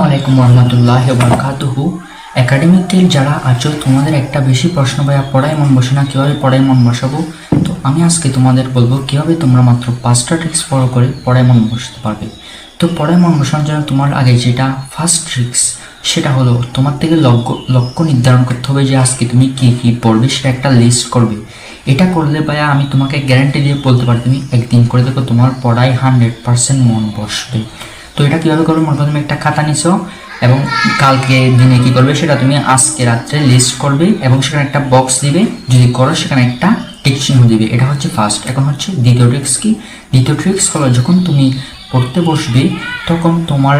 আলাইকুম রহমতুল্লাহ বারাকাতুহু। একাডেমিক টেল যারা আছো তোমাদের একটা বেশি প্রশ্ন ভাইয়া পড়ায় মন বসে না, কীভাবে পড়ায় মন বসাবো। তো আমি আজকে তোমাদের বলবো কীভাবে তোমরা মাত্র 5টা ট্রিক্স ফলো করে পড়ায় মন বসাতে পারবে। তো পড়ায় মন বসানোর জন্য তোমার আগে যেটা ফার্স্ট ট্রিক্স সেটা হলো তোমার থেকে লক্ষ্য নির্ধারণ করতে হবে যে আজকে তুমি কী কী পড়বে সেটা একটা লিস্ট করবে। এটা করলে ভাইয়া আমি তোমাকে গ্যারান্টি দিয়ে বলতে পারি তুমি একদিন করে দেখো তোমার পড়ায় 100% মন বসবে। তো এটা কীভাবে করবে, মনে করো তুমি একটা খাতা নিছো এবং কালকে দিনে কী করবে সেটা তুমি আজকে রাত্রে লিস্ট করবে এবং সেখানে একটা বক্স দিবে, যদি করো সেখানে একটা টিক চিহ্ন দিবে। এটা হচ্ছে ফার্স্ট। এখন হচ্ছে দ্বিতীয় ট্রিক্স কি? দ্বিতীয় ট্রিক্স হলো যখন তুমি পড়তে বসবে তখন তোমার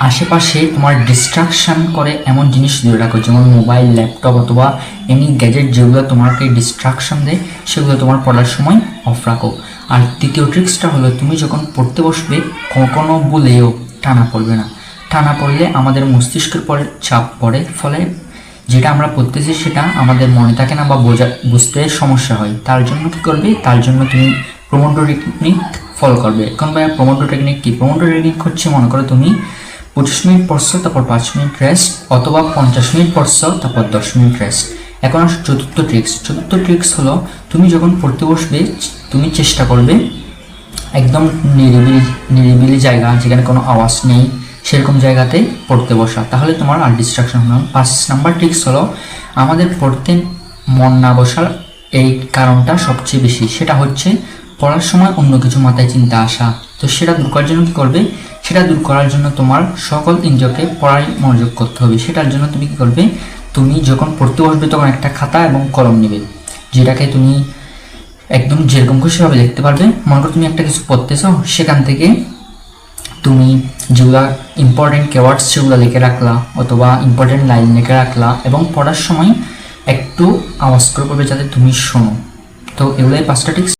আশেপাশে তোমার ডিস্ট্রাকশান করে এমন জিনিস দূরে রাখো, যেমন মোবাইল, ল্যাপটপ অথবা এনি গ্যাজেট যেগুলো তোমাকে ডিস্ট্রাকশন দেয় সেগুলো তোমার পড়ার সময় অফ রাখো। আর তৃতীয় ট্রিক্সটা হলো তুমি যখন পড়তে বসবে কখনো বলেও টানা পড়বে না। টানা পড়লে আমাদের মস্তিষ্কের পরে চাপ পড়ে, ফলে যেটা আমরা পড়তেছি সেটা আমাদের মনে থাকে না বা বুঝতে সমস্যা হয়। তার জন্য কী করবে, তার জন্য তুমি প্রোমোডোরো টেকনিক ফলো করবে। এখন ভাইয়া প্রোমোডোরো টেকনিক কি? প্রোমোডোরো টেকনিক হচ্ছে মনে করো তুমি 25 মিনিট পড়ছো, তারপর 5 মিনিট রেস্ট, অথবা 50 মিনিট পড়ছো তারপর 10 মিনিট রেস্ট। এখন আসো চতুর্থ ট্রিক্স। চতুর্থ ট্রিক্স হলো তুমি যখন পড়তে বসবে তুমি চেষ্টা করবে একদম নিরিবিলি জায়গা, যেখানে কোনো আওয়াজ নেই সেরকম জায়গাতে পড়তে বসা, তাহলে তোমার আর ডিস্ট্রাকশন হবে না। 5 নাম্বার ট্রিক্স হলো আমাদের পড়তে মন না বসার এই কারণটা সবচেয়ে বেশি, সেটা হচ্ছে পড়ার সময় অন্য কিছু মাথায় চিন্তা আসা। তো সেটা দূর করার জন্য কী করবে? সেটা দূর করার জন্য তোমার সকল ইন্দ্রিয়কে পড়ায় মনোযোগ করতে হবে। সেটার জন্য তুমি কী করবে, তুমি যখন পড়তে বসবে তখন একটা খাতা এবং কলম নেবে, যেটাকে তুমি একদম যেরকম খুশি সেভাবে লিখতে পারবে। মনে করো তুমি একটা কিছু পড়তেছ, সেখান থেকে তুমি যেগুলো ইম্পর্টেন্ট কিওয়ার্ডস সেগুলো লিখে রাখলা অথবা ইম্পর্টেন্ট লাইন লিখে রাখলা এবং পড়ার সময় একটু আওয়াজ করে পড়বে যাতে তুমি শোনো। তো এগুলোই 5টা ট্রিক্স।